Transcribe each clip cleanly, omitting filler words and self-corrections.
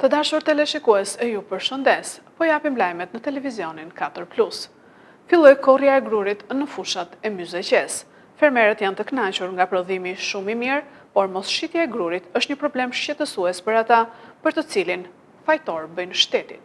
Të dashur teleshikues, ju përshëndes, po japim lajmet në televizionin 4+. Filloi korrja e grurit në fushat e Myzeqes. Fermerët janë të kënaqur nga prodhimi shumë i mirë, por mos shitja e grurit është një problem shqetësues për ata, për të cilin fajtor bëjnë shtetin.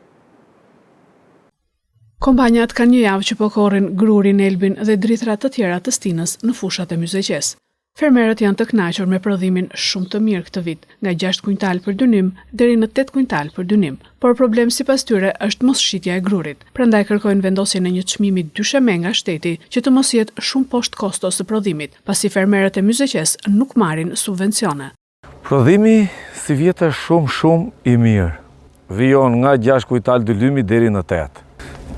Kompanjat kanë një javë që po korrin grurin, elbin dhe drithrat të tjera të stinës në fushat e Myzeqes. Fermerët janë të kënaqur me prodhimin shumë të mirë këtë vit, nga 6 kuintal për dynim deri në 8 kuintal për dynim, por problem sipas tyre është mos shitja e grurit. Prandaj kërkojnë vendosjen e një çmimi dysheme nga shteti që të mos jetë shumë poshtë kostos të prodhimit, pasi fermerët e Myzeqes nuk marrin subvencione. Prodhimi si vjet është shumë i mirë. Vijon nga 6 kuintal dyllimi deri në 8.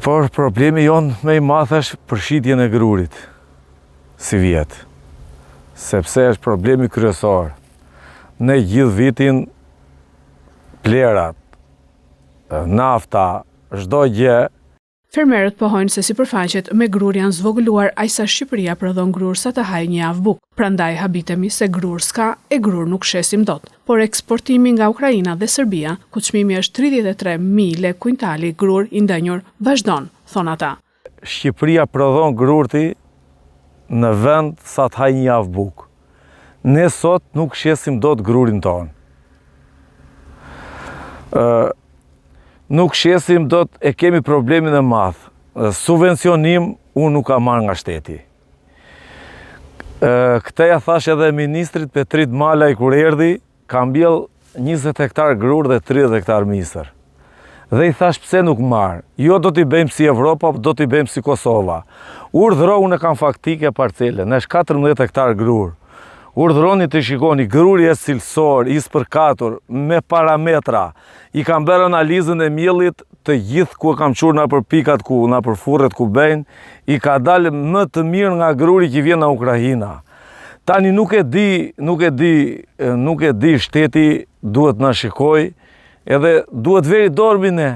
Por problemi jon më i madh është për shitjen e grurit si vjet. Sepse është problemi kryesor. Ne gjithë vitin plerat, nafta, çdo gjë. Fermerët pohojnë se sipërfaqet me grur janë zvogëluar aq sa Shqipëria prodhon grur sa të hajë një javë bukë. Prandaj habitemi se grur s'ka e grur nuk shesim dot. Por eksportimi nga Ukraina dhe Serbia, ku çmimi është 33.000 lekë kuintali grur i ndenjur, vazhdon, thon ata. Shqipëria prodhon grurti në vend sa të hajë një javë bukë. Ne sot nuk shesim dot grurin tonë. Nuk shesim dot, e kemi problemin e madh. Subvencionim unë nuk kam marrë nga shteti. Këtë ja thash edhe ministrit Petrit Malaj kur erdhi, ka mbjell 20 hektar grur dhe 30 hektar misër. Dhe i thash pse nuk marr. Jo do t'i bëjmë si Evropa, do t'i bëjmë si Kosova. Urdhëro, unë kam faktike parcele, në është 14 hektar grur. Urdhëroni të shikoni, gruri është cilësor, i spërkatur, me parametra. I kam bërë analizën e miellit të gjithë ku kam qurë na për pikat, ku na për furret ku bëjnë, i ka dalë më të mirë nga gruri që vjen nga Ukraina. Tani nuk e di shteti duhet na shikoj, edhe duhet veri dormi ne.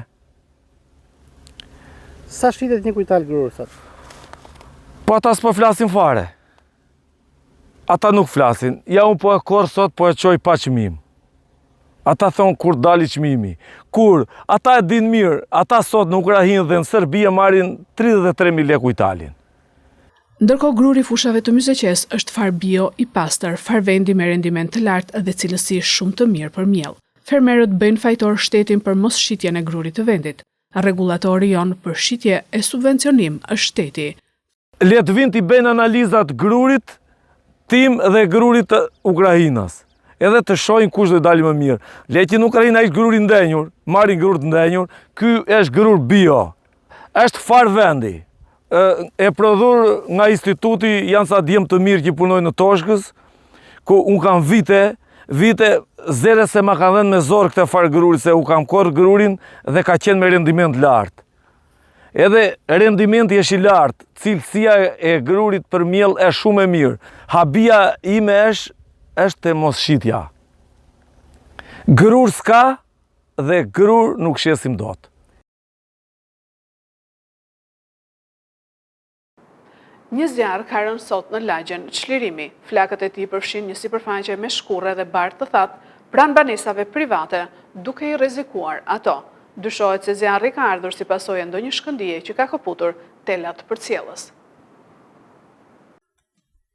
Sa shqitet një kuintal grur sot? Po ata s'po flasin fare. Ata nuk flasin. Ja unë po e korë sot, po e qoj pa çmim. Ata thonë kur dali çmimi. Kur? Ata e din mirë. Ata sot në Ukrainë dhe në Serbia marrin 33.000 lekë kuintalin. Ndërkohë gruri fushave të Myzeqes është far bio i pastër, far vendi me rendiment të lartë dhe cilësi shumë të mirë për miell. Fermerët bëjnë fajtor shtetin për mos shitjen e grurit të vendit. Rregullatori jon për shitje e subvencionim është shteti. Le të vinë t'i bëjnë analizat grurit tim dhe grurit të Ukrainës. Edhe të shohin kush do dalë më mirë. Le që në Ukrainë është gruri ndenjur, marrin grur të ndenjur, ky është grur bio. Është far vendi. E prodhur nga instituti janë sa djem të mirë që punojnë në Toshkës, ku unë kam vite zere se ma kanë dhenë me zorë këtë farë grurit, se u kam korë grurin dhe ka qenë me rendiment lartë. Edhe rendimenti është i lartë, cilësia e grurit për miell është shumë e mirë. Habia ime është të mos shitja. Grur s'ka dhe grur nuk shesim dot. Një zjarr ka rënë sot në lagjen Çlirimi. Flakët e tij përfshin një sipërfaqe me shkurre dhe barë të thatë pranë banesave private, duke i rrezikuar ato. Dyshohet se zjarri ka ardhur si pasojë ndonjë shkëndije që ka kaputur telat përcjellës.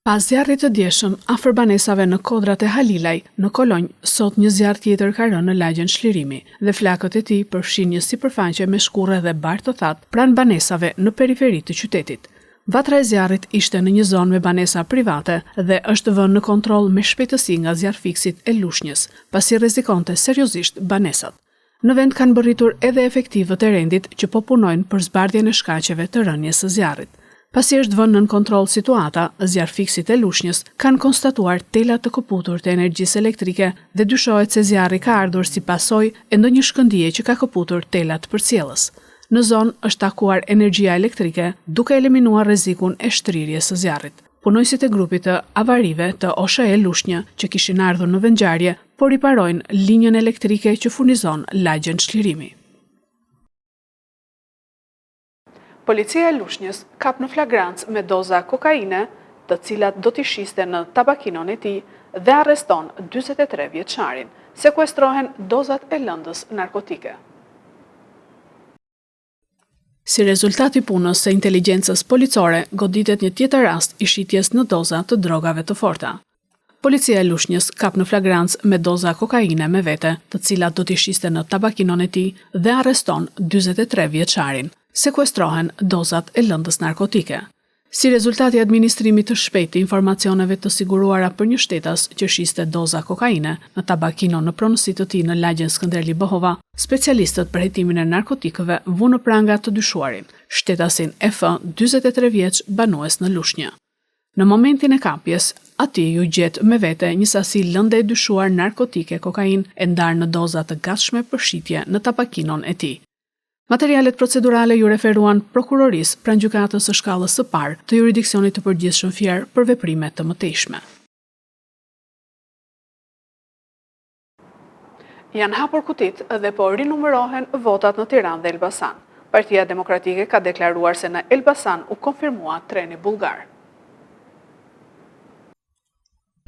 Pas zjarrit të dieshëm afër banesave në kodrat e Halilaj, në Kolonjë, sot një zjarr tjetër ka rënë në lagjen Çlirimi dhe flakët e tij përfshin një sipërfaqe me shkurre dhe barë të thatë pranë banesave në periferi të qytetit. Vatra e zjarrit ishte në një zonë me banesa private dhe është vënë në kontroll me shpejtësi nga zjarrfiksit e Lushnjës, pasi rrezikonte seriozisht banesat. Në vend kanë bërritur edhe efektivët e rendit që po punojnë për zbardhjen e shkaqeve të rënies së zjarrit. Pasi është vënë nën kontroll situata, zjarrfiksit e Lushnjës kanë konstatuar tela të kaputur të energjisë elektrike dhe dyshohet se zjarri ka ardhur si pasojë e ndonjë shkëndije që ka kaputur telat përcjellës. Në zonë është takuar energjia elektrike duke eliminuar rrezikun e shtrirjes së zjarrit. Punojësit e grupit të avarive të OSHE Lushnjë që kishin ardhur në vendngjarje po riparojnë linjën elektrike që furnizon lagjen Çlirimi. Policia e Lushnjës kap në flagrancë me doza kokaine, të cilat do t'i shiste në tabakinon e tij dhe arreston 43 vjeçarin. Sekuestrohen dozat e lëndës narkotike. Si rezultati punës së inteligjencës policore, goditet një tjetër rast i shitjes në doza të drogave të forta. Policia e Lushnjës kap në flagrancë me doza kokaine me vete, të cilat do t'i shiste në tabakinon e tij dhe arreston 43 vjeçarin. Sekuestrohen dozat e lëndës narkotike. Si rezultati i administrimit të shpejtë të informacioneve të siguruara për një shtetas që shiste doza kokaine në tabakinon në pronësi të tij në lagjen Skënderli Bohova, specialistët për hetimin e narkotikëve vunë në pranga të dyshuarin, shtetasin EF, 43 vjeç, banues në Lushnjë. Në momentin e kapjes, atij u gjet me vete një sasi lënde e dyshuar narkotike kokain e ndarë në doza të gatshme për shitje në tabakinon e tij. Materialet procedurale ju referuan prokurorisë pranë gjykatës së shkallës së parë të jurisdiksionit të përgjithshëm Fier për veprime të mëtejshme. Janë hapur kutit dhe po rinumërohen votat në Tiranë dhe Elbasan. Partia Demokratike ka deklaruar se në Elbasan u konfirmua treni bullgar.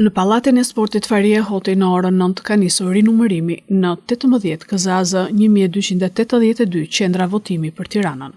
Në Pallatin e Sportit Faria Hoti në orën 9 ka nisur rinumërimi në 18 KZAZ 1282 qendra votimi për Tiranën.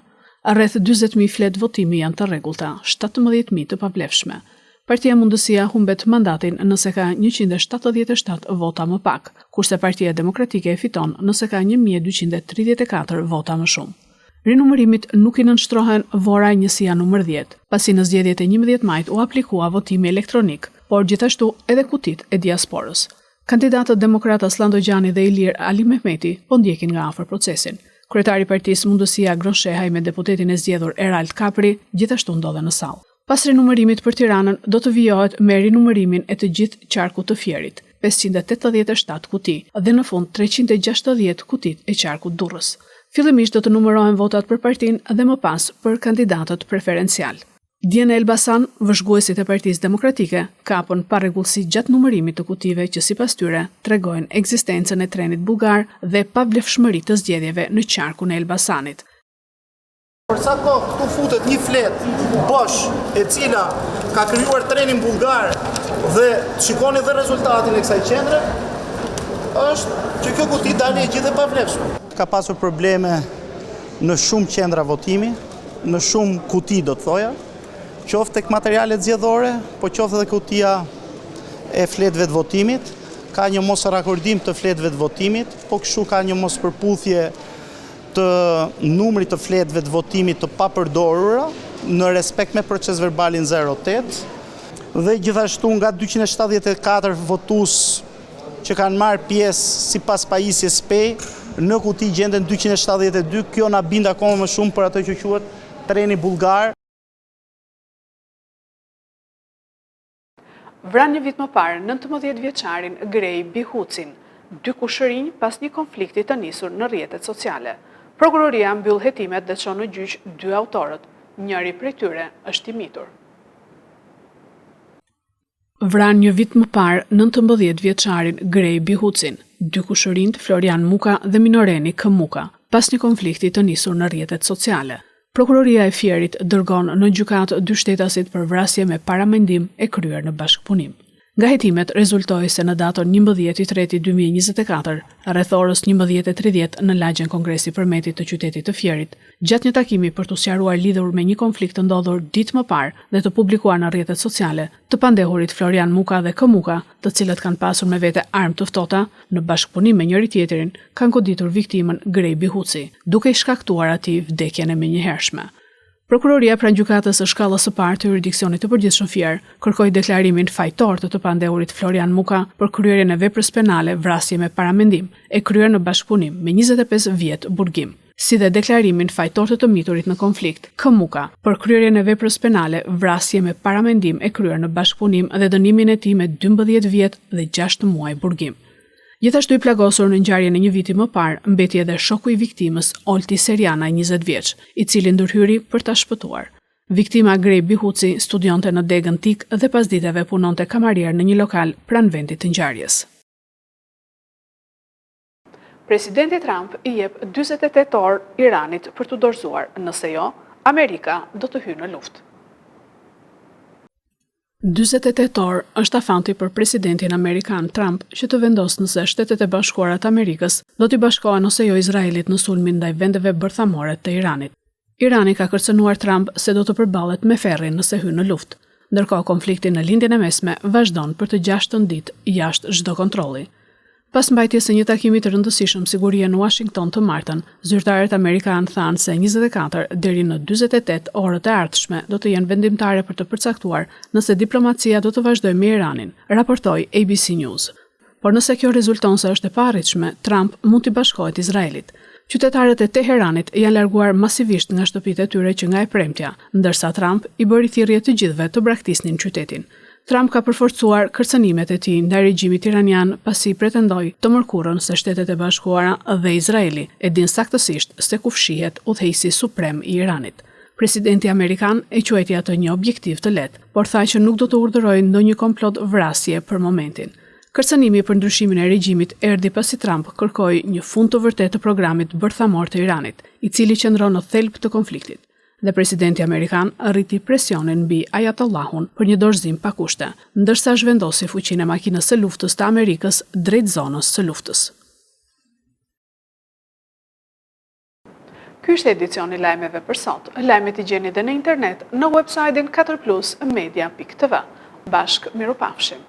Rreth 40.000 flet votimi janë të rregullta, 17.000 të pavlefshme. Partia Mundësia humbet mandatin nëse ka 177 vota më pak, kurse Partia Demokratike e fiton nëse ka 1234 vota më shumë. Rinumërimit nuk i nënshtrohen vora njësia numër 10, pasi në zgjedhjet e 11 majit u aplikua votimi elektronik, por gjithashtu edhe kutit e diasporës. Kandidatët demokrata Slando Gjani dhe Ilir Ali Mehmeti po ndjekin nga afër procesin. Kryetari i Partisë Mundësia Gron Shehaj me deputetin e zgjedhur Erald Kapri gjithashtu ndodhen në sallë. Pas rinumërimit për Tiranën do të vijohet me rinumërimin e të gjithë qarkut të Fierit, 587 kuti, dhe në fund 360 kutit e qarkut Durrës. Fillimisht do të numërohen votat për partinë dhe më pas për kandidatët preferencial. Dje në Elbasan, vëzhguesit e Partisë Demokratike kapën parregullsi gjatë numërimit të kutive që sipas tyre tregojnë ekzistencën e trenit bullgar dhe pavlefshmëritë të zgjedhjeve në qarkun e Elbasanit. Për sa kohë këtu futet një flet bosh e cila ka krijuar trenin bullgar dhe shikoni dhe rezultatin e kësaj qendre, është që kjo kuti dalë e gjithë e pavlefshme. Ka pasur probleme në shumë qendra votimi, në shumë kuti do të thoja, qoftë tek materialet zgjedhore, po qoftë edhe kutia e fletëve të votimit, ka një mos rakordim të fletëve të votimit, po kështu ka një mos përputhje të numrit të fletëve të votimit të papërdorura në respekt me proces verbalin 08 dhe gjithashtu nga 274 votues që kanë marrë pjesë sipas pajisjes PEI, në kuti gjenden 272, kjo na bind akoma më shumë për ato që quhet treni bullgar. Vran një vit më parë 19 vjeçarin Grej Bihucin, 2 kushërinj pas një konflikti të nisur në rrjetet sociale. Prokuroria mbyll hetimet dhe çon në gjyq 2 autorët, njëri prej tyre është i mitur. Vran një vit më parë 19 vjeçarin Grej Bihucin, 2 kushërinjt Florian Muka dhe Minoreni K. Muka, pas një konflikti të nisur në rrjetet sociale. Prokuroria e Fierit dërgon në gjykatë 2 shtetasit për vrasje me paramendim e kryer në bashkëpunim. Nga hetimet rezultoi se në datën 11/3/2024, rreth orës 11:30 në lagjen Kongresi Përmetit të qytetit të Fierit, gjatë një takimi për t'u sqaruar lidhur me një konflikt të ndodhur ditë më parë dhe të publikuar në rrjetet sociale, të pandehurit Florian Muka dhe K. Muka, të cilët kanë pasur me vete armë të ftohta, në bashkëpunim me njëri tjetrin, kanë goditur viktimën Grej Bihuci, duke i shkaktuar atij vdekjen e menjëhershme. Prokuroria pranë gjykatës së shkallës së parë të jurisdiksionit të përgjithshëm Fier kërkoi deklarimin fajtor të pandehurit Florian Muka për kryerjen e veprës penale vrasje me paramendim e kryer në bashkëpunim me 25 vjet burgim, si dhe deklarimin fajtor të miturit në konflikt K. Muka për kryerjen e veprës penale vrasje me paramendim e kryer në bashkëpunim dhe dënimin e tij me 12 vjet dhe 6 muaj burgim. Gjithashtu i plagosur në ngjarjen e një viti më parë, mbeti edhe shoku i viktimës, Olti Seriana, 20 vjeç, i cili ndërhyri për ta shpëtuar. Viktima Grej Bihuci studionte në degën TIK dhe pasditeve punonte kamarier në një lokal pranë vendit të ngjarjes. Presidenti Trump i jep 48 orë Iranit për t'u dorëzuar, nëse jo, Amerika do të hyjë në luftë. 48 orë është afanti për presidentin Amerikan Trump që të vendosë nëse Shtetet e Bashkuara të Amerikës do t'i bashkohen ose jo Izraelit në sulmin ndaj vendeve bërthamore të Iranit. Irani ka kërcënuar Trump se do të përballet me ferrin nëse hyn në luftë, ndërkohë konflikti në lindjen e mesme vazhdon për të 6 ditë jashtë çdo kontrolli. Pas mbajtjes së një takimi të rëndësishëm sigurie në Washington të martën, zyrtarët amerikanë thanë se 24 deri në 48 orët e ardhshme do të jenë vendimtare për të përcaktuar nëse diplomacia do të vazhdojë me Iranin, raportoi ABC News. Por nëse kjo rezulton se është e paarritshme, Trump mund t'i bashkohet Izraelit. Qytetarët e Teheranit janë larguar masivisht nga shtëpitë e tyre që nga e premtja, ndërsa Trump i bëri thirrje të gjithëve të braktisnin qytetin. Trump ka përforcuar kërcënimet e tij ndaj regjimit iranian pasi pretendoi të mërkurën se Shtetet e Bashkuara dhe Izraeli e din saktësisht se ku fshihet udhëheqësi suprem i Iranit. Presidenti amerikan e quajti atë një objektiv të lehtë, por tha që nuk do të urdhërojë ndonjë komplot vrasje për momentin. Kërcënimi për ndryshimin e regjimit erdhi pasi Trump kërkoi një fund të vërtetë të programit bërthamor të Iranit, i cili qëndron në thelb të konfliktit. Dhe presidenti amerikan arriti presionin mbi Ajatollahun për një dorëzim pa kushte, ndërsa zhvendosi fuqinë e makinës së luftës të Amerikës drejt zonës së luftës. Ky është edicioni lajmeve për sot. Lajmet i gjeni edhe në internet në website-in 4plusmedia.tv. Bashkë mirupafshim.